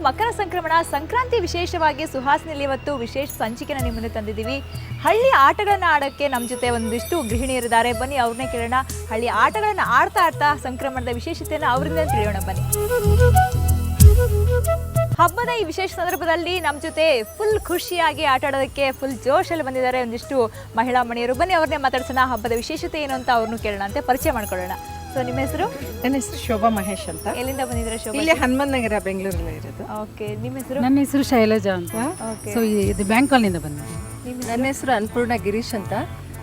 ಮಕರ ಸಂಕ್ರಮಣ ಸಂಕ್ರಾಂತಿ ವಿಶೇಷವಾಗಿ ಸುಹಾಸಿನಿಯಲ್ಲಿ ಇವತ್ತು ವಿಶೇಷ ಸಂಚಿಕೆನ ನಿಮ್ಮ ಮುಂದೆ ತಂದಿದ್ದೀವಿ. ಹಳ್ಳಿ ಆಟಗಳನ್ನು ಆಡೋಕ್ಕೆ ನಮ್ಮ ಜೊತೆ ಒಂದಿಷ್ಟು ಗೃಹಿಣಿಯರಿದ್ದಾರೆ. ಬನ್ನಿ ಅವ್ರನ್ನೇ ಕೇಳೋಣ. ಹಳ್ಳಿ ಆಟಗಳನ್ನು ಆಡ್ತಾ ಸಂಕ್ರಮಣದ ವಿಶೇಷತೆಯನ್ನು ಅವರಿಂದ ತಿಳಿಯೋಣ. ಬನ್ನಿ. ಹಬ್ಬದ ಈ ವಿಶೇಷ ಸಂದರ್ಭದಲ್ಲಿ ನಮ್ಮ ಜೊತೆ ಫುಲ್ ಖುಷಿಯಾಗಿ ಆಟ ಆಡೋದಕ್ಕೆ ಫುಲ್ ಜೋಶಲ್ಲಿ ಬಂದಿದ್ದಾರೆ ಒಂದಿಷ್ಟು ಮಹಿಳಾ ಮಣಿಯರು. ಬನ್ನಿ ಅವ್ರನ್ನೇ ಮಾತಾಡ್ಸೋಣ. ಹಬ್ಬದ ವಿಶೇಷತೆ ಏನು ಅಂತ ಅವ್ರನ್ನೂ ಕೇಳೋಣ ಅಂತ ಪರಿಚಯ ಮಾಡ್ಕೊಳ್ಳೋಣ. ಸೊ ನಿಮ್ಮ ಹೆಸರು? ನನ್ನ ಹೆಸರು ಶೋಭಾ ಮಹೇಶ್ ಅಂತ. ಎಲ್ಲಿಂದ ಬಂದಿದ್ದೀರಾ ಶೋಭಾ? ಇಲ್ಲಿ ಹನುಮಂತ ನಗರ ಬೆಂಗಳೂರಲ್ಲಿ ಇರೋದು. ಓಕೆ. ನಿಮ್ಮ ಹೆಸರು? ನನ್ನ ಹೆಸರು ಶೈಲಜಾ ಅಂತ. ಓಕೆ. ಸೊ ಇದು ಬ್ಯಾಂಕ್ ಕಾಲನಿಂದ ಬಂದಿದ್ದೀನಿ. ನನ್ನ ಹೆಸರು ಅನ್ನಪೂರ್ಣ ಗಿರೀಶ್ ಅಂತ.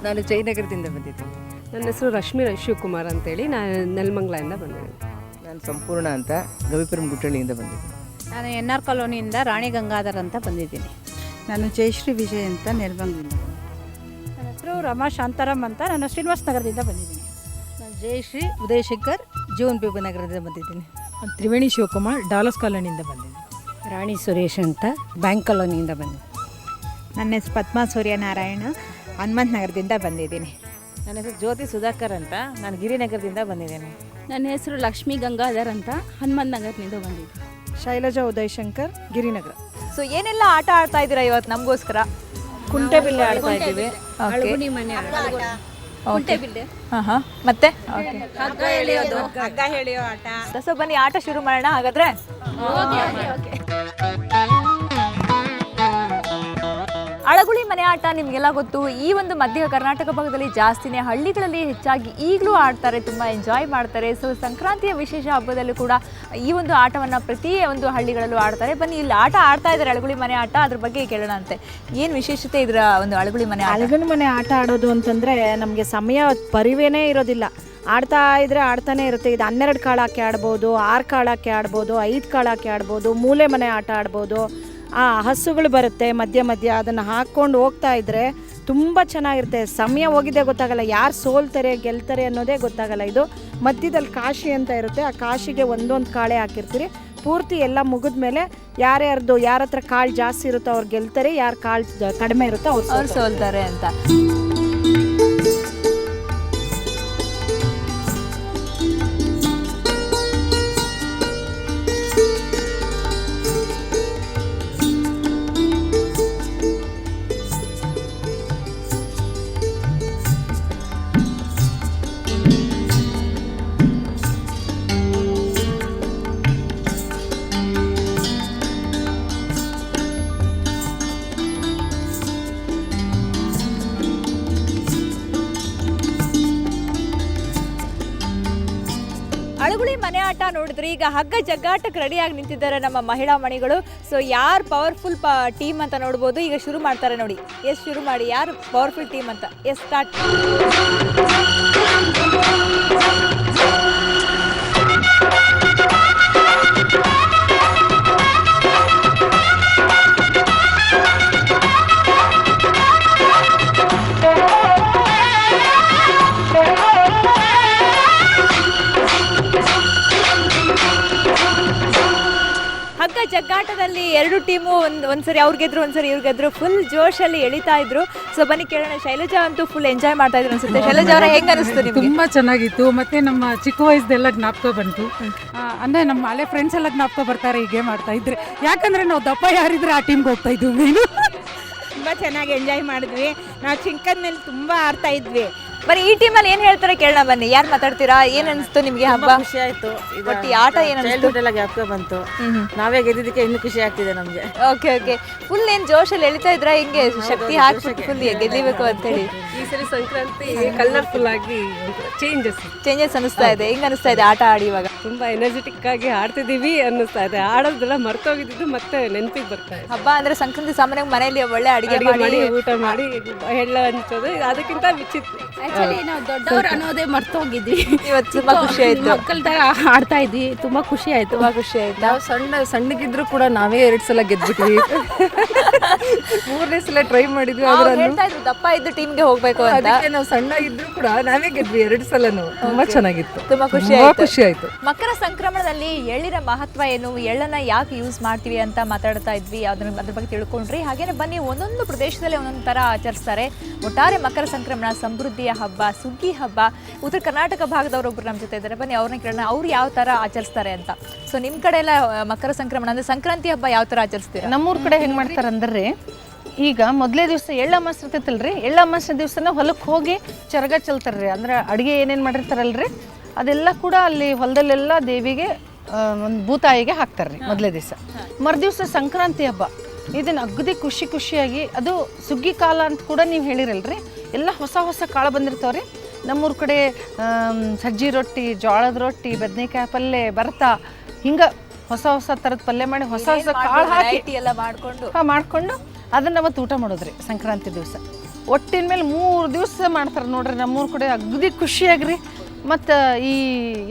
ನಾನು ಜಯನಗರದಿಂದ ಬಂದಿದ್ದೀನಿ. ನನ್ನ ಹೆಸರು ರಶ್ಮಿ ಶಿವಕುಮಾರ್ ಅಂತೇಳಿ ನಾನು ನೆಲಮಂಗಲದಿಂದ ಬಂದಿದ್ದೀನಿ. ನಾನು ಸಂಪೂರ್ಣ ಅಂತ ಗವಿಪುರಂ ಗುಟ್ಟಳ್ಳಿಯಿಂದ ಬಂದಿದ್ದೀನಿ. ನಾನು NR ಕಾಲೋನಿಯಿಂದ ರಾಣಿ ಗಂಗಾಧರ್ ಅಂತ ಬಂದಿದ್ದೀನಿ. ನಾನು ಜಯಶ್ರೀ ವಿಜಯ್ ಅಂತ ನೆಲಮಂಗಲಿಂದ. ನನ್ನ ಹೆಸರು ರಮಾ ಶಾಂತಾರಾಮ್ ಅಂತ. ನಾನು ಶ್ರೀನಿವಾಸ ನಗರದಿಂದ ಬಂದಿದ್ದೀನಿ. ನಾನು ಜಯಶ್ರೀ ಉದಯಶಂಕರ್ ಜೀವನ್ ಬೇಬು ನಗರದಿಂದ ಬಂದಿದ್ದೀನಿ. ತ್ರಿವೇಣಿ ಶಿವಕುಮಾರ್ ಡಾಲಸ್ ಕಾಲೋನಿಯಿಂದ ಬಂದಿದ್ದೀನಿ. ರಾಣಿ ಸುರೇಶ್ ಅಂತ ಬ್ಯಾಂಕ್ ಕಾಲೋನಿಯಿಂದ ಬಂದಿದ್ದೀನಿ. ನನ್ನ ಹೆಸರು ಪದ್ಮಾ ಸೂರ್ಯನಾರಾಯಣ ಹನುಮಂತ ನಗರದಿಂದ ಬಂದಿದ್ದೀನಿ. ನನ್ನ ಹೆಸರು ಜ್ಯೋತಿ ಸುಧಾಕರ್ ಅಂತ. ನಾನು ಗಿರಿನಗರದಿಂದ ಬಂದಿದ್ದೀನಿ. ನನ್ನ ಹೆಸರು ಲಕ್ಷ್ಮೀ ಗಂಗಾಧರ್ ಅಂತ ಹನುಮಂತ ನಗರದಿಂದ ಬಂದಿದ್ದೀನಿ. ಶೈಲಜಾ ಉದಯಶಂಕರ್ ಗಿರಿನಗರ. ಸೊ ಏನೆಲ್ಲ ಆಟ ಆಡ್ತಾ ಇದ್ದೀರಾ ಇವತ್ತು ನಮಗೋಸ್ಕರ? ಕುಂಟೆಬಿಲ್ಲೆ ಆಡ್ತಾ ಇದ್ದೀವಿ. ಅಳಗುಣಿ ಮನೆ ಕುಂಟೆಬಿಲ್ಲೆ, ಮತ್ತೆ ಹಗ್ಗ ಎಳೆಯೋ ಆಟ. ಸೊ ಬನ್ನಿ ಆಟ ಶುರು ಮಾಡೋಣ ಹಾಗಾದ್ರೆ. ಅಳಗುಳಿ ಮನೆ ಆಟ ನಿಮಗೆಲ್ಲ ಗೊತ್ತು. ಈ ಒಂದು ಮಧ್ಯ ಕರ್ನಾಟಕ ಭಾಗದಲ್ಲಿ ಜಾಸ್ತಿನೇ, ಹಳ್ಳಿಗಳಲ್ಲಿ ಹೆಚ್ಚಾಗಿ ಈಗಲೂ ಆಡ್ತಾರೆ, ತುಂಬ ಎಂಜಾಯ್ ಮಾಡ್ತಾರೆ. ಸೊ ಸಂಕ್ರಾಂತಿಯ ವಿಶೇಷ ಹಬ್ಬದಲ್ಲೂ ಕೂಡ ಈ ಒಂದು ಆಟವನ್ನು ಪ್ರತಿ ಒಂದು ಹಳ್ಳಿಗಳಲ್ಲೂ ಆಡ್ತಾರೆ. ಬನ್ನಿ ಇಲ್ಲಿ ಆಟ ಆಡ್ತಾ ಇದ್ದಾರೆ ಅಳಗುಳಿ ಮನೆ ಆಟ, ಅದ್ರ ಬಗ್ಗೆ ಕೇಳೋಣ ಅಂತೆ. ಏನು ವಿಶೇಷತೆ ಇದರ ಒಂದು ಅಳಗುಳಿ ಮನೆ ಆಟ? ಅಳಗುಳಿ ಮನೆ ಆಟ ಆಡೋದು ಅಂತಂದರೆ ನಮಗೆ ಸಮಯ ಪರಿವೇನೇ ಇರೋದಿಲ್ಲ. ಆಡ್ತಾ ಇದ್ರೆ ಆಡ್ತಾನೆ ಇರುತ್ತೆ. ಇದು 12 ಕಾಳು ಹಾಕಿ ಆಡ್ಬೋದು, 6 ಕಾಳು ಹಾಕಿ ಆಡ್ಬೋದು, 5 ಕಾಳು ಹಾಕಿ ಆಡ್ಬೋದು, ಮೂಲೆ ಮನೆ ಆಟ ಆಡ್ಬೋದು. ಹಸುಗಳು ಬರುತ್ತೆ ಮಧ್ಯ ಅದನ್ನು ಹಾಕ್ಕೊಂಡು ಹೋಗ್ತಾ ಇದ್ದರೆ ತುಂಬ ಚೆನ್ನಾಗಿರುತ್ತೆ. ಸಮಯ ಹೋಗಿದ್ದೇ ಗೊತ್ತಾಗಲ್ಲ, ಯಾರು ಸೋಲ್ತಾರೆ ಗೆಲ್ತಾರೆ ಅನ್ನೋದೇ ಗೊತ್ತಾಗಲ್ಲ. ಇದು ಮಧ್ಯದಲ್ಲಿ ಕಾಶಿ ಅಂತ ಇರುತ್ತೆ. ಆ ಕಾಶಿಗೆ ಒಂದೊಂದು ಕಾಳೆ ಹಾಕಿರ್ತೀರಿ. ಪೂರ್ತಿ ಎಲ್ಲ ಮುಗಿದ ಮೇಲೆ ಯಾರ ಹತ್ರ ಕಾಳು ಜಾಸ್ತಿ ಇರುತ್ತೋ ಅವ್ರು ಗೆಲ್ತಾರೆ, ಯಾರು ಕಾಳು ಕಡಿಮೆ ಇರುತ್ತೋ ಅವ್ರು ಸೋಲ್ತಾರೆ ಅಂತ. ಅಳಗುಳಿ ಮನೆ ಆಟ ನೋಡಿದ್ರೆ ಈಗ ಹಗ್ಗ ಜಗ್ಗಾಟಕ್ಕೆ ರೆಡಿಯಾಗಿ ನಿಂತಿದ್ದಾರೆ ನಮ್ಮ ಮಹಿಳಾ ಮಣಿಗಳು. ಸೊ ಯಾರು ಪವರ್ಫುಲ್ ಟೀಮ್ ಅಂತ ನೋಡ್ಬೋದು. ಈಗ ಶುರು ಮಾಡ್ತಾರೆ ನೋಡಿ. ಎಸ್ ಶುರು ಮಾಡಿ, ಯಾರು ಪವರ್ಫುಲ್ ಟೀಮ್ ಅಂತ. Yes start. ಹಗ್ಗ ಜಗ್ಗಾಟದಲ್ಲಿ ಎರಡು ಟೀಮು ಒಂದ್ಸರಿ ಅವ್ರು ಗೆದ್ರು, ಒಂದ್ಸರಿ ಇವ್ರು ಗೆದ್ರು. ಫುಲ್ ಜೋಶಲ್ಲಿ ಎಳಿತಾ ಇದ್ರು. ಸೊ ಬನ್ನಿ ಕೇಳೋಣ. ಶೈಲಜಾ ಅಂತೂ ಫುಲ್ ಎಂಜಾಯ್ ಮಾಡ್ತಾ ಇದ್ರು ಅನ್ಸುತ್ತೆ. ಶೈಲಜಾ ಅವರ ಹೆಂಗ್ ಅನಿಸ್ತು ನಿಮ್ಗೆ? ತುಂಬ ಚೆನ್ನಾಗಿತ್ತು. ಮತ್ತೆ ನಮ್ಮ ಚಿಕ್ಕ ವಯಸ್ಸೆಲ್ಲ ಜ್ಞಾಪಕ ಬಂತು. ಅಂದರೆ ನಮ್ಮ ಹಳೆ ಫ್ರೆಂಡ್ಸ್ ಎಲ್ಲ ಜ್ಞಾಪಕ ಬರ್ತಾರೆ ಈ ಗೇಮ್ ಆಡ್ತಾ ಇದ್ರೆ. ಯಾಕಂದರೆ ನಾವು ದಪ್ಪ ಯಾರಿದ್ರೆ ಆ ಟೀಮ್ಗೆ ಹೋಗ್ತಾ ಇದ್ವಿ. ಮೇನು ತುಂಬ ಚೆನ್ನಾಗಿ ಎಂಜಾಯ್ ಮಾಡಿದ್ವಿ. ನಾವು ಚಿಂಕದ ಮೇಲೆ ತುಂಬ ಆಡ್ತಾ ಇದ್ವಿ. ಬರೀ ಈ ಟೀಮಲ್ಲಿ ಏನು ಹೇಳ್ತಾರೆ ಕೇಳೋಣ ಬನ್ನಿ. ಯಾರು ಮಾತಾಡ್ತೀರಾ? ಏನು ಅನಿಸ್ತು ನಿಮಗೆ ಹಬ್ಬ? ಖುಷಿ ಆಯ್ತು. ಬಟ್ ಈ ಆಟ ಏನು ಅನಿಸ್ತು? ಎಲ್ಲ ಜ್ಞಾಪಕ ಬಂತು. ನಾವೇ ಗೆದ್ದಿದ್ದಕ್ಕೆ ಇನ್ನೂ ಖುಷಿ ಆಗ್ತಿದೆ ನಮಗೆ. ಓಕೆ. ಫುಲ್ ಏನು ಜೋಶಲ್ಲಿ ಎಳಿತಾ ಇದ್ರ? ಹಿಂಗೆ ಶಕ್ತಿ ಹಾಕ್ಬಿಟ್ಟು ಫುಲ್ ಗೆಲ್ಲಿಬೇಕು ಅಂತೇಳಿ. ಈ ಸಲ ಸಂಕ್ರಾಂತಿ ಕಲರ್ಫುಲ್ ಆಗಿ ಚೇಂಜಸ್ ಅನಿಸ್ತಾ ಇದೆ. ಹೆಂಗ್ ಅನಿಸ್ತಾ ಇದೆ ಆಟ ಆಡಿ ಇವಾಗ? ತುಂಬಾ ಎನರ್ಜೆಟಿಕ್ ಆಗಿ ಆಡ್ತಿದೀವಿ ಅನ್ನಿಸ್ತಾ ಇದೆ. ಆಡೋದೆಲ್ಲ ಮರ್ತೋಗಿದ್ದು ಮತ್ತೆ ನೆನಪಿಗೆ ಬರ್ತಾ ಇದೆ. ಹಬ್ಬ ಅಂದ್ರೆ ಸಂಕ್ರಾಂತಿ ಸಾಮಾನ್ಯವಾಗಿ ಮನೆಯಲ್ಲಿ ಒಳ್ಳೆ ಅಡಿಗೆ ಮಾಡಿ ಊಟ ಮಾಡಿ ಎಳ್ಳ ಹಂಚೋದು, ಅದಕ್ಕಿಂತ ವಿಚಿತ್ರ. ಆಕ್ಚುಲಿ ನಾವು ದೊಡ್ಡವ್ರು ಅನ್ನೋದೇ ಮರ್ತೋಗಿದ್ವಿ. ಇವತ್ತು ತುಂಬಾ ಖುಷಿ ಆಯ್ತು. ಮಕ್ಕಳ ತರ ಆಡ್ತಾ ಇದ್ವಿ. ತುಂಬಾ ಖುಷಿ ಆಯ್ತು. ನಾವು ಸಣ್ಣಗಿದ್ರು ಕೂಡ ನಾವೇ 2 ಸಲ ಗೆದ್ಬಿಟ್ವಿ. 3ನೇ ಸಲ ಟ್ರೈ ಮಾಡಿದ್ವಿ. ಹೇಳ್ತಾ ಇದ್ರು ದಪ್ಪ ಇದ್ದು ಟೀಮ್ಗೆ ಹೋಗ್ಬೇಕು ಅಂತ. ಅದಕ್ಕೆ ನಾವು ಸಣ್ಣ ಇದ್ರು ಕೂಡ ನಾವೇ ಗೆದ್ವಿ 2 ಸಲನು. ತುಂಬಾ ಚೆನ್ನಾಗಿತ್ತು. ತುಂಬಾ ಖುಷಿ ಆಯ್ತು. ಮಕರ ಸಂಕ್ರಮಣದಲ್ಲಿ ಎಳ್ಳಿನ ಮಹತ್ವ ಏನು, ಎಳ್ಳನ್ನ ಯಾಕೆ ಯೂಸ್ ಮಾಡ್ತೀವಿ ಅಂತ ಮಾತಾಡ್ತಾ ಇದ್ವಿ. ಅದ್ರ ಬಗ್ಗೆ ತಿಳ್ಕೊಂಡ್ರಿ. ಹಾಗೇನೆ ಬನ್ನಿ, ಒಂದೊಂದು ಪ್ರದೇಶದಲ್ಲಿ ಒಂದೊಂದು ತರ ಆಚರಿಸ್ತಾರೆ. ಒಟ್ಟಾರೆ ಮಕರ ಸಂಕ್ರಮಣ ಸಮೃದ್ಧಿಯ ಹಬ್ಬ. ಹಬ್ಬ, ಸುಗ್ಗಿ ಹಬ್ಬ. ಉತ್ತರ ಕರ್ನಾಟಕ ಭಾಗದವರೊಬ್ಬರು ನಮ್ಮ ಜೊತೆ ಇದ್ದಾರೆ, ಬನ್ನಿ ಅವ್ರನ್ನ ಕೇಳೋಣ ಅವ್ರು ಯಾವ ಥರ ಆಚರಿಸ್ತಾರೆ ಅಂತ. ಸೊ ನಿಮ್ಮ ಕಡೆ ಎಲ್ಲ ಮಕರ ಸಂಕ್ರಮಣ ಅಂದರೆ ಸಂಕ್ರಾಂತಿ ಹಬ್ಬ ಯಾವ ಥರ ಆಚರಿಸ್ತೀರಾ? ನಮ್ಮೂರ ಕಡೆ ಹೆಂಗೆ ಮಾಡ್ತಾರೆ ಅಂದ್ರೆ ಈಗ ಮೊದಲೇ ದಿವಸ ಎಳ್ಳಮಾಸ್ ಇರ್ತೈತಲ್ರಿ, ಎಳ್ಳಮಾಸ ದಿವಸನ ಹೊಲಕ್ಕೆ ಹೋಗಿ ಚರಗ ಚೆಲ್ತಾರ್ರಿ. ಅಂದ್ರೆ ಅಡುಗೆ ಏನೇನು ಮಾಡಿರ್ತಾರಲ್ರಿ ಅದೆಲ್ಲ ಕೂಡ ಅಲ್ಲಿ ಹೊಲದಲ್ಲೆಲ್ಲ ದೇವಿಗೆ ಒಂದು ಭೂತಾಯಿಗೆ ಹಾಕ್ತಾರ್ರಿ ಮೊದಲೇ ದಿವಸ. ಮರುದಿವಸ ಸಂಕ್ರಾಂತಿ ಹಬ್ಬ, ಇದನ್ನು ಅಗದಿ ಖುಷಿಯಾಗಿ, ಅದು ಸುಗ್ಗಿ ಕಾಲ ಅಂತ ಕೂಡ ನೀವು ಹೇಳಿರಲ್ರಿ, ಎಲ್ಲ ಹೊಸ ಕಾಳು ಬಂದಿರ್ತಾವ್ರಿ. ನಮ್ಮೂರ ಕಡೆ ಸಜ್ಜಿ ರೊಟ್ಟಿ, ಜೋಳದ ರೊಟ್ಟಿ, ಬದನೆಕಾಯಿ ಪಲ್ಯ, ಭರ್ತ, ಹಿಂಗೆ ಹೊಸ ಥರದ ಪಲ್ಯ ಮಾಡಿ ಹೊಸ ಕಾಳು ಹಾಕಿ ಎಲ್ಲ ಮಾಡಿಕೊಂಡು ಮಾಡಿಕೊಂಡು ಅದನ್ನು ಅವತ್ತು ಊಟ ಮಾಡೋದ್ರಿ ಸಂಕ್ರಾಂತಿ ದಿವಸ. ಒಟ್ಟಿನ ಮೇಲೆ 3 ದಿವಸ ಮಾಡ್ತಾರೆ ನೋಡ್ರಿ ನಮ್ಮೂರ ಕಡೆ, ಅಗದಿ ಖುಷಿಯಾಗ್ರಿ. ಮತ್ತು ಈ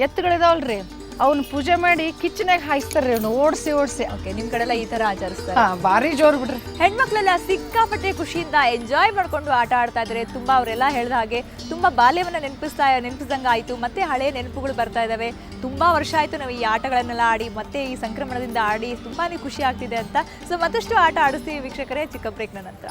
ಎತ್ತುಗಳಿದಾವಲ್ರಿ ಅವನ್ನ ಪೂಜೆ ಮಾಡಿ ಕಿಚನಾಗ ಹಾಯಿಸ್ತಾರ್ರಿ, ಅವನು ಓಡಿಸಿ. ಓಕೆ, ನಿಮ್ಮ ಕಡೆ ಎಲ್ಲ ಈ ಥರ ಆಚರಿಸ್ತಾರೆ. ಭಾರಿ ಜೋರು ಬಿಡ್ರಿ. ಹೆಣ್ಮಕ್ಳೆಲ್ಲ ಸಿಕ್ಕಾಪಟ್ಟೆ ಖುಷಿಯಿಂದ ಎಂಜಾಯ್ ಮಾಡ್ಕೊಂಡು ಆಟ ಆಡ್ತಾ ಇದ್ದಾರೆ. ತುಂಬ ಅವರೆಲ್ಲ ಹೇಳಿದ ಹಾಗೆ ತುಂಬ ಬಾಲ್ಯವನ್ನು ನೆನಪಿಸ್ದಂಗೆ ಆಯಿತು, ಮತ್ತೆ ಹಳೆ ನೆನಪುಗಳು ಬರ್ತಾ ಇದ್ದಾವೆ. ತುಂಬ ವರ್ಷ ಆಯಿತು ನಾವು ಈ ಆಟಗಳನ್ನೆಲ್ಲ ಆಡಿ, ಮತ್ತೆ ಈ ಸಂಕ್ರಮಣದಿಂದ ಆಡಿ ತುಂಬಾ ಖುಷಿ ಆಗ್ತಿದೆ ಅಂತ. ಸೊ ಮತ್ತಷ್ಟು ಆಟ ಆಡಿಸ್ತೀವಿ ವೀಕ್ಷಕರೇ ಚಿಕ್ಕ ಬ್ರೇಕ್ನ ನಂತರ.